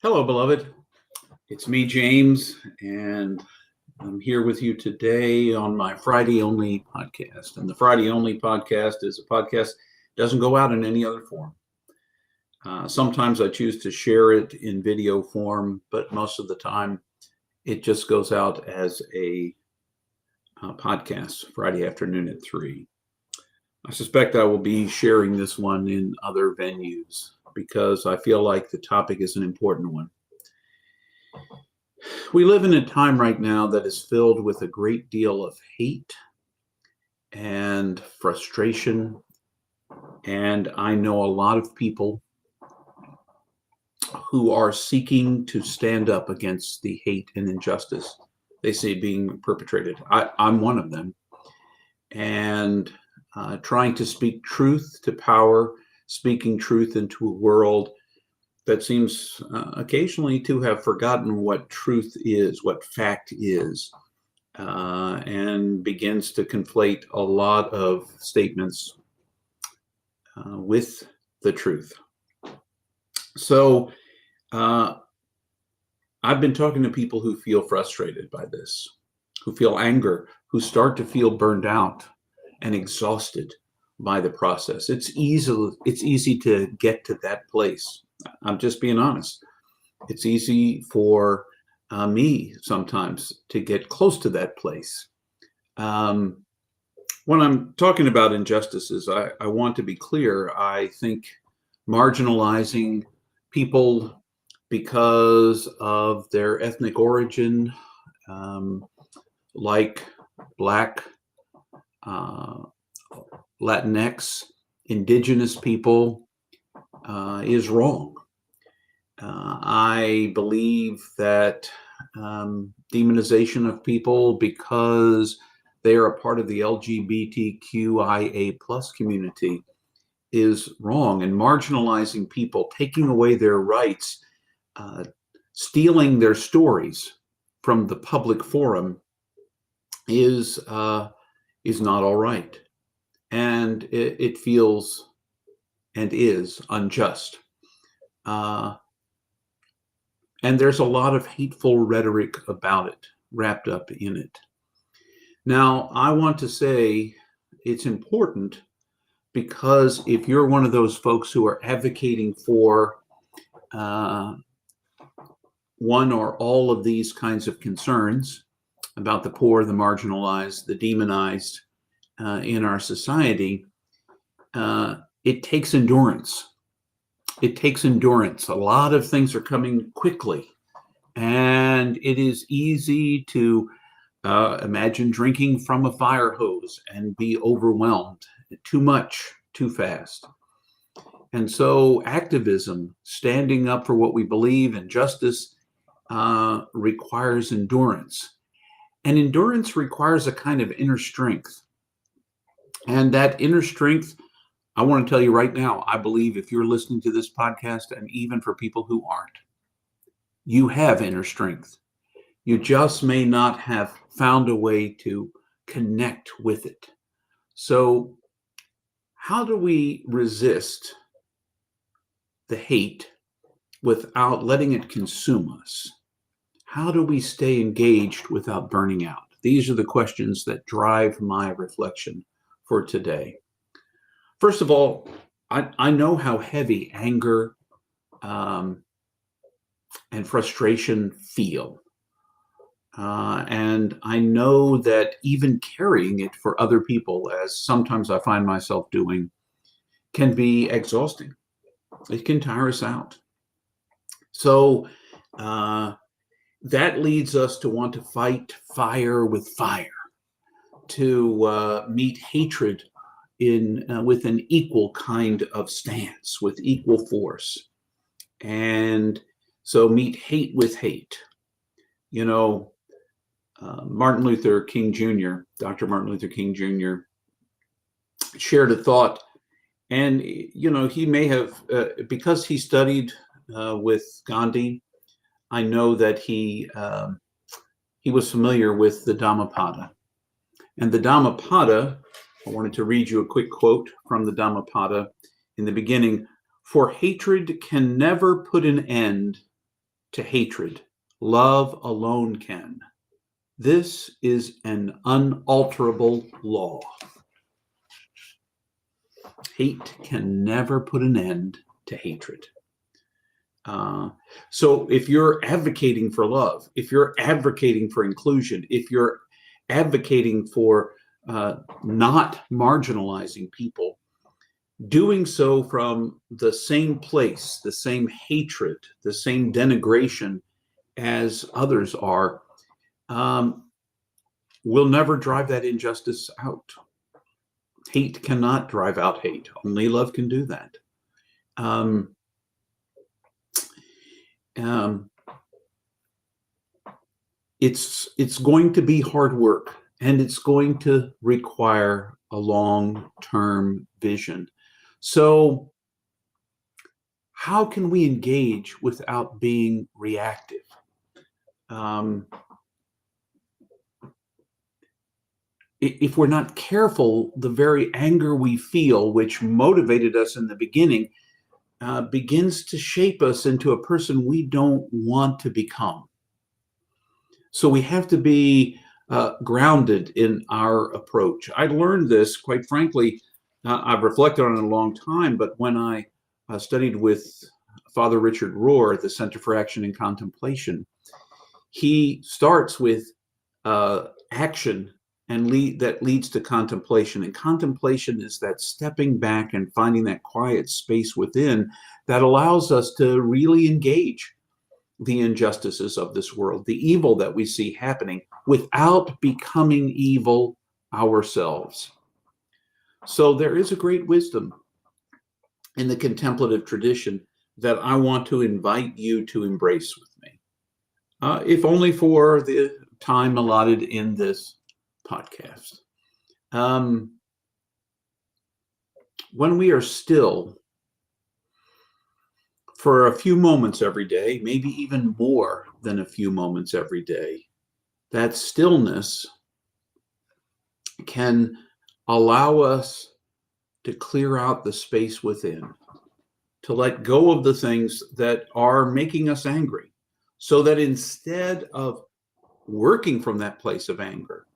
Hello, beloved. It's me, James, and I'm here with you today on my Friday Only podcast. And the Friday Only podcast is a podcast that doesn't go out in any other form. Sometimes I choose to share it in video form, but most of the time it just goes out as a podcast Friday afternoon at 3. I suspect I will be sharing this one in other venues because I feel like the topic is an important one. We live in a time right now that is filled with a great deal of hate and frustration. And I know a lot of people who are seeking to stand up against the hate and injustice they see being perpetrated. I'm one of them. And trying to speak truth to power, speaking truth into a world that seems occasionally to have forgotten what truth is, what fact is, and begins to conflate a lot of statements with the truth. So I've been talking to people who feel frustrated by this, who feel anger, who start to feel burned out and exhausted by the process. It's easy to get to that place. I'm just being honest. It's easy for me sometimes to get close to that place. When I'm talking about injustices, I want to be clear. I think marginalizing people because of their ethnic origin, like Black, Latinx, indigenous people, is wrong. I believe that demonization of people because they are a part of the LGBTQIA plus community is wrong, and marginalizing people, taking away their rights, stealing their stories from the public forum is not all right, and it feels and is unjust. And there's a lot of hateful rhetoric about it, wrapped up in it. Now, I want to say it's important because if you're one of those folks who are advocating for one or all of these kinds of concerns about the poor, the marginalized, the demonized in our society, it takes endurance. It takes endurance. A lot of things are coming quickly, and it is easy to imagine drinking from a fire hose and be overwhelmed. Too much, too fast. And so activism, standing up for what we believe in justice, requires endurance. And endurance requires a kind of inner strength. And that inner strength, I want to tell you right now, I believe if you're listening to this podcast, and even for people who aren't, you have inner strength. You just may not have found a way to connect with it. So how do we resist the hate without letting it consume us? How do we stay engaged without burning out? These are the questions that drive my reflection for today. First of all, I know how heavy anger and frustration feel. And I know that even carrying it for other people, as sometimes I find myself doing, can be exhausting. It can tire us out. So that leads us to want to fight fire with fire, to meet hatred with an equal kind of stance, with equal force. And so meet hate with hate. You know, Martin Luther King Jr., Dr. Martin Luther King Jr. shared a thought, and he may have, because he studied with Gandhi, I know that he was familiar with the Dhammapada. And the Dhammapada, I wanted to read you a quick quote from the Dhammapada in the beginning. "For hatred can never put an end to hatred. Love alone can. This is an unalterable law. Hate can never put an end to hatred. So if you're advocating for love, if you're advocating for inclusion, if you're advocating for not marginalizing people, doing so from the same place, the same hatred, the same denigration as others are, will never drive that injustice out. Hate cannot drive out hate. Only love can do that. It's going to be hard work, and it's going to require a long-term vision. So how can we engage without being reactive? If we're not careful, the very anger we feel, which motivated us in the beginning, begins to shape us into a person we don't want to become. So we have to be grounded in our approach. I learned this, quite frankly, I've reflected on it a long time, but when I studied with Father Richard Rohr at the Center for Action and Contemplation, he starts with action and that leads to contemplation. And contemplation is that stepping back and finding that quiet space within that allows us to really engage the injustices of this world, the evil that we see happening, without becoming evil ourselves. So there is a great wisdom in the contemplative tradition that I want to invite you to embrace with me, if only for the time allotted in this podcast. When we are still for a few moments every day, maybe even more than a few moments every day, that stillness can allow us to clear out the space within, to let go of the things that are making us angry, so that instead of working from that place of anger,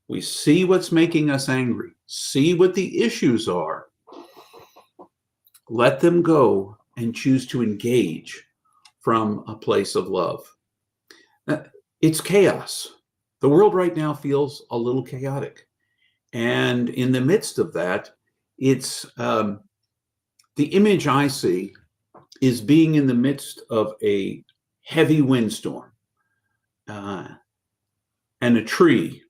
we see what's making us angry, see what the issues are, let them go, and choose to engage from a place of love. It's chaos. The world right now feels a little chaotic. And in the midst of that, it's the image I see is being in the midst of a heavy windstorm and a tree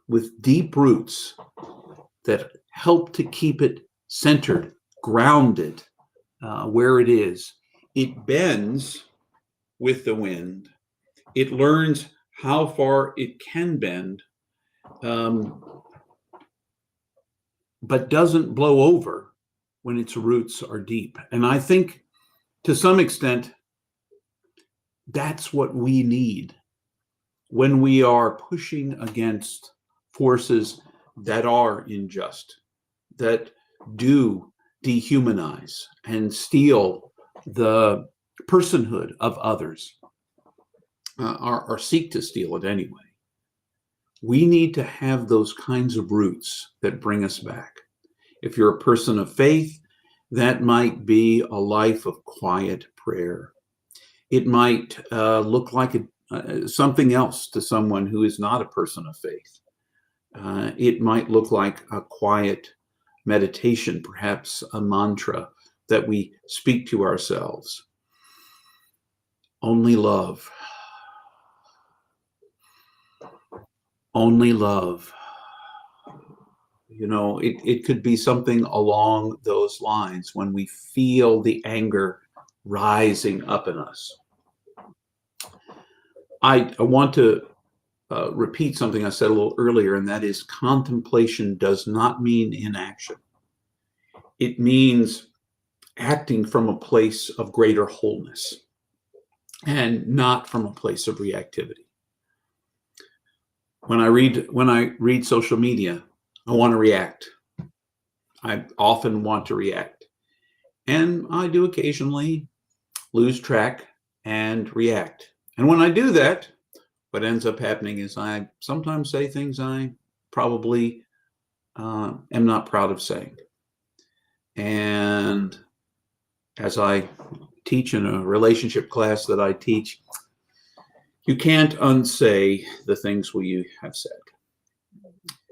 with deep roots that help to keep it centered, grounded where it is. It bends with the wind. It learns how far it can bend, but doesn't blow over when its roots are deep. And I think to some extent, that's what we need when we are pushing against forces that are unjust, that do dehumanize and steal the personhood of others, or seek to steal it anyway. We need to have those kinds of roots that bring us back. If you're a person of faith, that might be a life of quiet prayer. It might look like something else to someone who is not a person of faith. It might look like a quiet meditation, perhaps a mantra that we speak to ourselves. Only love. Only love. You know, it could be something along those lines when we feel the anger rising up in us. I want to repeat something I said a little earlier, and that is contemplation does not mean inaction. It means acting from a place of greater wholeness and not from a place of reactivity. When I read social media, I want to react. I often want to react. And I do occasionally lose track and react. And when I do that, what ends up happening is I sometimes say things I probably am not proud of saying. And as I teach in a relationship class that I teach, you can't unsay the things we have said.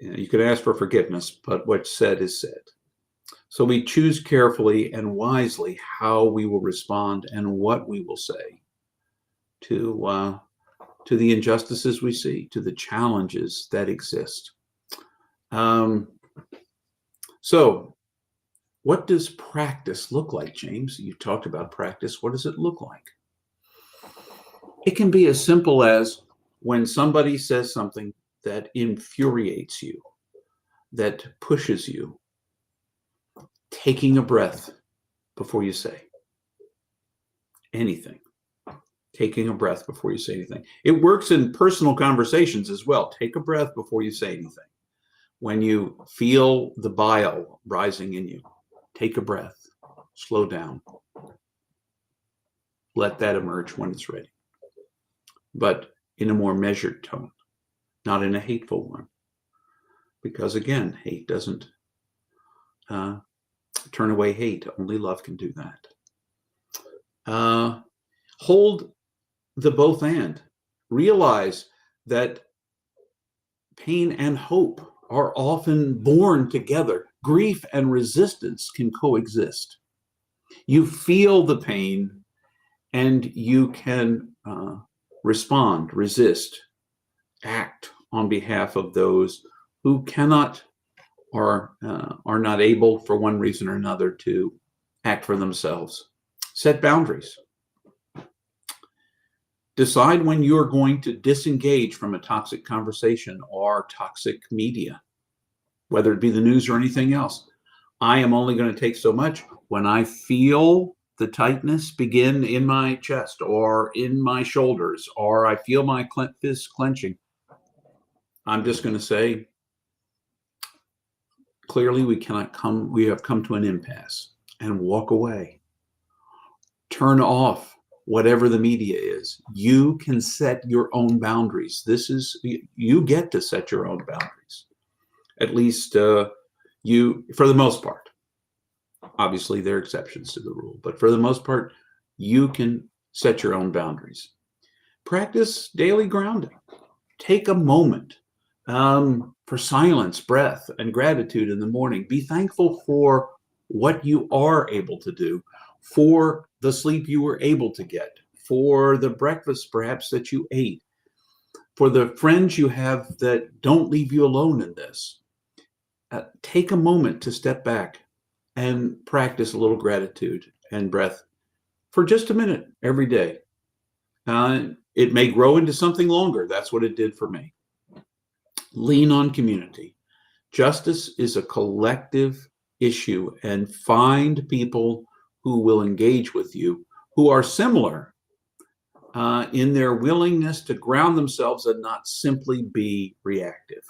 You can ask for forgiveness, but what's said is said. So we choose carefully and wisely how we will respond and what we will say to the injustices we see, to the challenges that exist. So what does practice look like, James? You talked about practice. What does it look like? It can be as simple as when somebody says something that infuriates you, that pushes you, taking a breath before you say anything. Taking a breath before you say anything. It works in personal conversations as well. Take a breath before you say anything. When you feel the bile rising in you, take a breath, slow down. Let that emerge when it's ready. But in a more measured tone, not in a hateful one. Because again, hate doesn't turn away hate. Only love can do that. Hold the both and. Realize that pain and hope are often born together. Grief and resistance can coexist. You feel the pain and you can respond, resist, act on behalf of those who cannot or are not able for one reason or another to act for themselves. Set boundaries. Decide when you're going to disengage from a toxic conversation or toxic media, whether it be the news or anything else. I am only going to take so much. When I feel the tightness begin in my chest or in my shoulders, or I feel my fists clenching, I'm just going to say, clearly we have come to an impasse, and walk away. Turn off whatever the media is. You can set your own boundaries. You get to set your own boundaries. At least you, for the most part. Obviously, there are exceptions to the rule, but for the most part, you can set your own boundaries. Practice daily grounding. Take a moment for silence, breath, and gratitude in the morning. Be thankful for what you are able to do, for the sleep you were able to get, for the breakfast perhaps that you ate, for the friends you have that don't leave you alone in this. Take a moment to step back and practice a little gratitude and breath for just a minute every day. It may grow into something longer. That's what it did for me. Lean on community. Justice is a collective issue, and find people who will engage with you, who are similar in their willingness to ground themselves and not simply be reactive,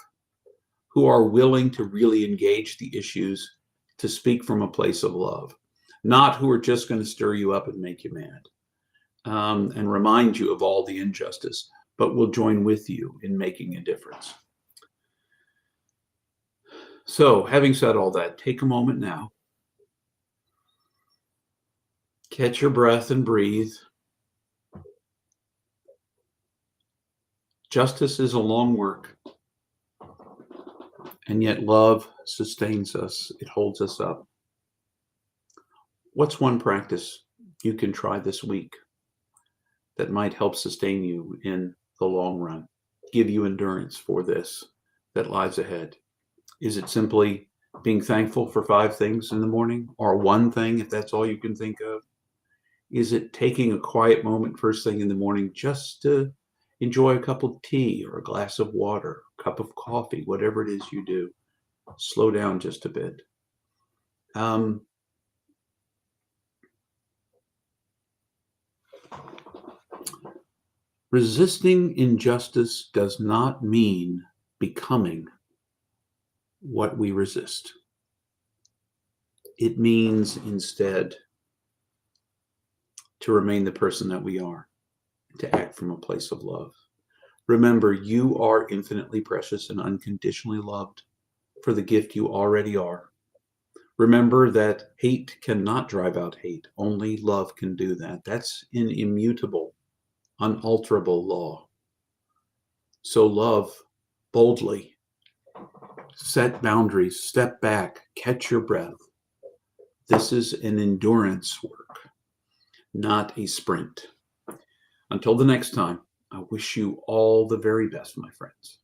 who are willing to really engage the issues, to speak from a place of love, not who are just going to stir you up and make you mad and remind you of all the injustice, but will join with you in making a difference. So, having said all that, take a moment now. Catch your breath and breathe. Justice is a long work, and yet love sustains us. It holds us up. What's one practice you can try this week that might help sustain you in the long run, give you endurance for this that lies ahead? Is it simply being thankful for 5 things in the morning, or one thing if that's all you can think of? Is it taking a quiet moment first thing in the morning just to enjoy a cup of tea or a glass of water, a cup of coffee, whatever it is you do? Slow down just a bit. Resisting injustice does not mean becoming what we resist. It means instead to remain the person that we are, to act from a place of love. Remember, you are infinitely precious and unconditionally loved for the gift you already are. Remember that hate cannot drive out hate. Only love can do that. That's an immutable, unalterable law. So love boldly. Set boundaries, step back, catch your breath. This is an endurance work, not a sprint. Until the next time, I wish you all the very best, my friends.